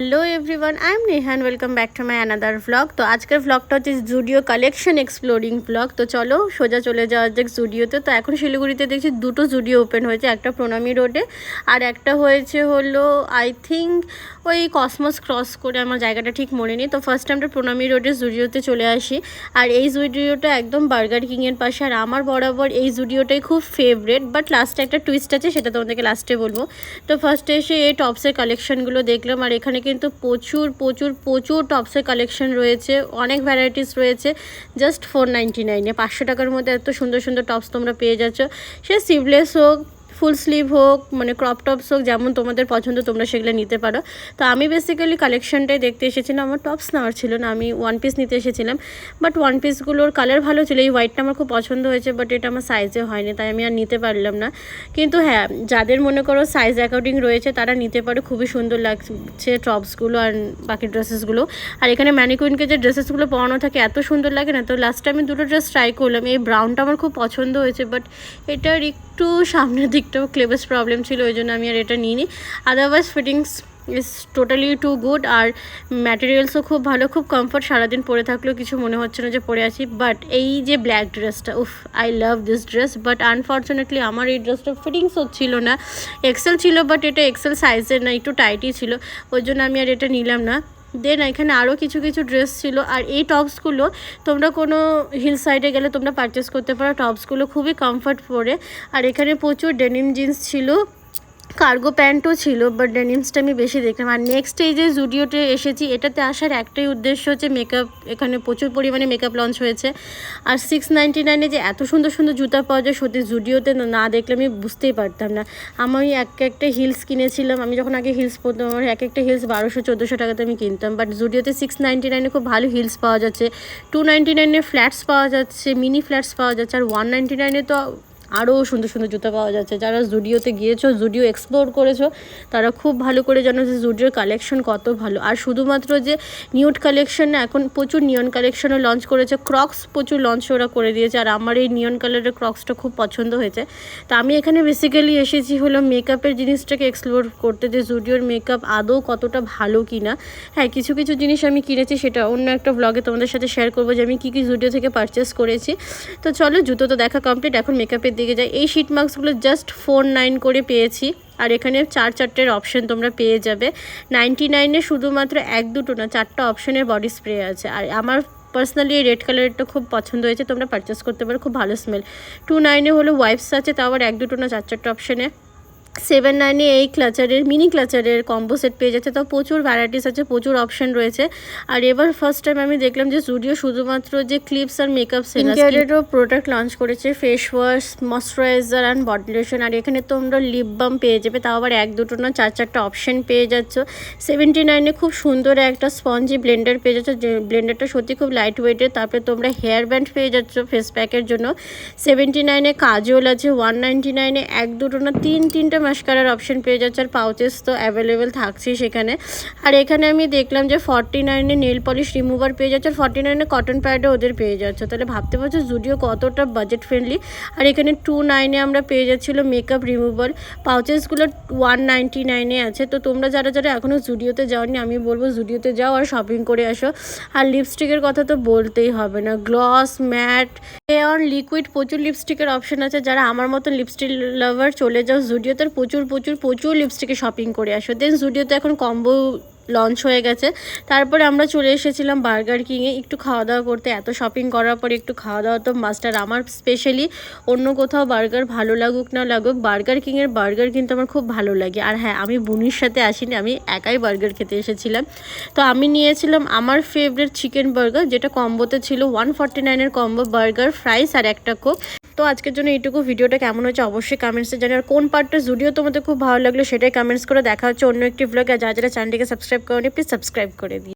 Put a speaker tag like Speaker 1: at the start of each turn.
Speaker 1: Hello everyone, I am Neha and welcome back to my another vlog. तो आजकल व्लॉगটা হচ্ছে Zudio collection exploring blog. তো চলো সোজা চলে যাওয়া যাক জুডিওতে। তো এখন শিলিগুড়িতে দেখছি দুটো জুডিও ওপেন হয়েছে, একটা প্রণামী রোডে আর একটা হয়েছে হলো আই থিঙ্ক ওই কসমস ক্রস করে, আমার জায়গাটা ঠিক মনে নেই। তো ফার্স্ট আমরা প্রণামী রোডের জুডিওতে চলে আসি, আর এই জুডিওটা একদম বার্গার কিংয়ের পাশে। আর আমার বরাবর এই জুডিওটাই খুব ফেভারেট, বাট লাস্টে একটা টুইস্ট আছে, সেটা তোমাদেরকে লাস্টে বলবো। তো ফার্স্টে এসে এই টপসের কালেকশনগুলো দেখলাম, আর এখানে কিন্তু প্রচুর প্রচুর প্রচুর টপসের কালেকশন রয়েছে, অনেক ভ্যারাইটিস রয়েছে। জাস্ট 499-এ 500 টাকার মধ্যে এত সুন্দর সুন্দর টপস তোমরা পেয়ে যাচ্ছ। সে স্লিভলেস হোক, ফুল স্লিভ হোক, মানে ক্রপ টপস হোক, যেমন তোমাদের পছন্দ তোমরা সেগুলো নিতে পারো। তো আমি বেসিক্যালি কালেকশনটাই দেখতে এসেছিলাম, আমার টপস নেওয়ার ছিল না, আমি ওয়ান পিস নিতে এসেছিলাম। বাট ওয়ান পিসগুলোর কালার ভালো ছিল, এই হোয়াইটটা আমার খুব পছন্দ হয়েছে, বাট এটা আমার সাইজে হয়নি, তাই আমি আর নিতে পারলাম না। কিন্তু হ্যাঁ, যাদের মনে করো সাইজ অ্যাকর্ডিং রয়েছে তারা নিতে পারো, খুবই সুন্দর লাগছে টপসগুলো আর বাকি ড্রেসেসগুলো। আর এখানে ম্যানিকুইনকে যে ড্রেসেসগুলো পরানো থাকে এত সুন্দর লাগে না। তো লাস্টে আমি দুটো ড্রেস ট্রাই করলাম, এই ব্রাউনটা আমার খুব পছন্দ হয়েছে, বাট এটার একটু সামনের দিকটাও ক্লেভেস প্রবলেম ছিল, ওই জন্য আমি আর এটা নিইনি। Otherwise fittings is totally too good, আর ম্যাটেরিয়ালসও খুব ভালো, খুব কমফর্ট। সারাদিন পরে থাকলেও কিছু মনে হচ্ছে না যে পরে আছি। বাট এই যে ব্ল্যাক ড্রেসটা, উফ, I love this dress, but unfortunately আমার এই ড্রেসটা ফিটিংস হচ্ছিল না। এক্সেল ছিল, বাট এটা এক্সেল সাইজের না, একটু টাইটই ছিল, ওই জন্য আমি আর এটা নিলাম না। দেন এখানে আরও কিছু কিছু ড্রেস ছিল, আর এই টপসগুলো তোমরা কোনো হিল সাইডে গেলে তোমরা পারচেস করতে পারো। টপসগুলো খুবই কমফর্ট পরে, আর এখানে প্রচুর ডেনিম জিন্স ছিল, কার্গো প্যান্টও ছিল, বাট ডেনিমসটা আমি বেশি দেখলাম। আর নেক্সট এই যে জুডিওতে এসেছি, এটাতে আসার একটাই উদ্দেশ্য হচ্ছে মেকআপ। এখানে প্রচুর পরিমাণে মেকআপ লঞ্চ হয়েছে, আর 699-এ যে এত সুন্দর সুন্দর জুতা পাওয়া যায়, সত্যি জুডিওতে না দেখলে আমি বুঝতেই পারতাম না। আমি একটা হিলস কিনেছিলাম, আমি যখন আগে হিলস পরতাম, আমার একটা হিলস 1200-1400 টাকাতে আমি কিনতাম, বাট জুডিওতে 699-এ খুব ভালো হিলস পাওয়া যাচ্ছে, 299-এ ফ্ল্যাটস পাওয়া যাচ্ছে, মিনি ফ্ল্যাটস পাওয়া যাচ্ছে, আর 199-এ তো আরও সুন্দর সুন্দর জুতো পাওয়া যাচ্ছে। যারা জুডিওতে গিয়েছো, জুডিও এক্সপ্লোর করেছো, তারা খুব ভালো করে জানো যে জুডিওর কালেকশন কত ভালো। আর শুধুমাত্র যে নিউড কালেকশন না, এখন প্রচুর নিয়ন কালেকশনও লঞ্চ করেছে, ক্রক্স প্রচুর লঞ্চ ওরা করে দিয়েছে, আর আমার এই নিয়ন কালারের ক্রক্সটা খুব পছন্দ হয়েছে। তো আমি এখানে বেসিক্যালি এসেছি হলো মেকআপের জিনিসটাকে এক্সপ্লোর করতে, যে জুডিওর মেকআপ আদৌ কতটা ভালো কি না। হ্যাঁ, কিছু কিছু জিনিস আমি কিনেছি, সেটা অন্য একটা ব্লগে তোমাদের সাথে শেয়ার করবো যে আমি কী কী জুডিও থেকে পারচেস করেছি। তো চলো, জুতো তো দেখা কমপ্লিট, এখন মেকআপের দিকে যাই। এই শিট মাস্কগুলো জাস্ট 49 করে পেয়েছি, আর এখানে 4-4টের অপশন তোমরা পেয়ে যাবে। 99-এ শুধুমাত্র 1-2টো না, 4টা অপশনের বডি স্প্রে আছে, আর আমার পার্সোনালি এই রেড কালারটা খুব পছন্দ হয়েছে, তোমরা পারচেস করতে পারো, খুব ভালো স্মেল। 29-এ হলো ওয়াইপস আছে, তাও আবার 1-2টো না, 4-4টা অপশনে। 79-এ এই ক্লাচারের মিনি ক্লাচারের কম্বো সেট পেয়ে যাচ্ছে, তাও প্রচুর ভ্যারাইটিস আছে, প্রচুর অপশন রয়েছে। আর এবার ফার্স্ট টাইম আমি দেখলাম যে জুডিও শুধুমাত্র যে ক্লিপস আর মেকআপ স্কিনকেয়ারেরও প্রোডাক্ট লঞ্চ করেছে, face wash, moisturiser and body lotion. আর এখানে তোমরা লিপ বাম পেয়ে যাবে, তাও আবার 1-2টো না, 4-4টা অপশন পেয়ে যাচ্ছ। 79-এ খুব সুন্দর একটা স্পঞ্জি ব্লেন্ডার পেয়ে যাচ্ছ, যে ব্লেন্ডারটা সত্যি খুব লাইট ওয়েটের। তারপরে তোমরা হেয়ার ব্যান্ড পেয়ে যাচ্ছ ফেস প্যাকের জন্য। 79-এ কাজল আছে। 199-এ 1-2টো না, 3-3টা মাস্কারার অপশন পেয়ে যাচ্ছে, আর পাউচেস তো অ্যাভেলেবেল থাকছেই সেখানে। আর এখানে আমি দেখলাম যে 49-এ নেল পলিশ রিমুভার পেয়ে যাচ্ছে, আর 49-এ কটন প্যাডও ওদের পেয়ে যাচ্ছে। তাহলে ভাবতে পারছো জুডিও কতটা বাজেট ফ্রেন্ডলি। আর এখানে 29-এ আমরা পেয়ে যাচ্ছিলো মেকআপ রিমুভার, পাউচেসগুলো 199-এ আছে। তো তোমরা যারা যারা এখনও জুডিওতে যাওনি, আমি বলবো জুডিওতে যাও আর শপিং করে আসো। আর লিপস্টিকের কথা তো বলতেই হবে না, গ্লস, ম্যাট, অন লিকুইড, প্রচুর লিপস্টিকের অপশন আছে। যারা আমার মতো লিপস্টিক লাভার, চলে যাও জুডিওতে, প্রচুর প্রচুর প্রচুর লিপস্টিকে শপিং করে আসো। দেন জুডিওতে এখন কম্বো লঞ্চ হয়ে গেছে। তারপরে আমরা চলে এসেছিলাম বার্গার কিংয়ে একটু খাওয়া দাওয়া করতে। এত শপিং করার পরে একটু খাওয়া দাওয়া তো মাস্ট। আর আমার স্পেশালি অন্য কোথাও বার্গার ভালো লাগুক না লাগুক, বার্গার কিংয়ের বার্গার কিন্তু আমার খুব ভালো লাগে। আর হ্যাঁ, আমি বুনির সাথে আসিনি, আমি একাই বার্গার খেতে এসেছিলাম। তো আমি নিয়েছিলাম আমার ফেভারিট চিকেন বার্গার, যেটা কম্বোতে ছিল 149-এর কম্বো, বার্গার, ফ্রাইস আর একটা কোক। তো আজকের জন্য এইটুকু। ভিডিওটা কেমন হচ্ছে অবশ্যই কমেন্টসে জানি, আর কোন পার্টটা জুডিও তোমাদের খুব ভালো লাগলো সেটাই কমেন্টস করে। দেখা হচ্ছে অন্য একটি ব্লগে। আর যারা যারা চ্যানেলটিকে সাবস্ক্রাইব করেনি, প্লিজ সাবস্ক্রাইব করে দিই।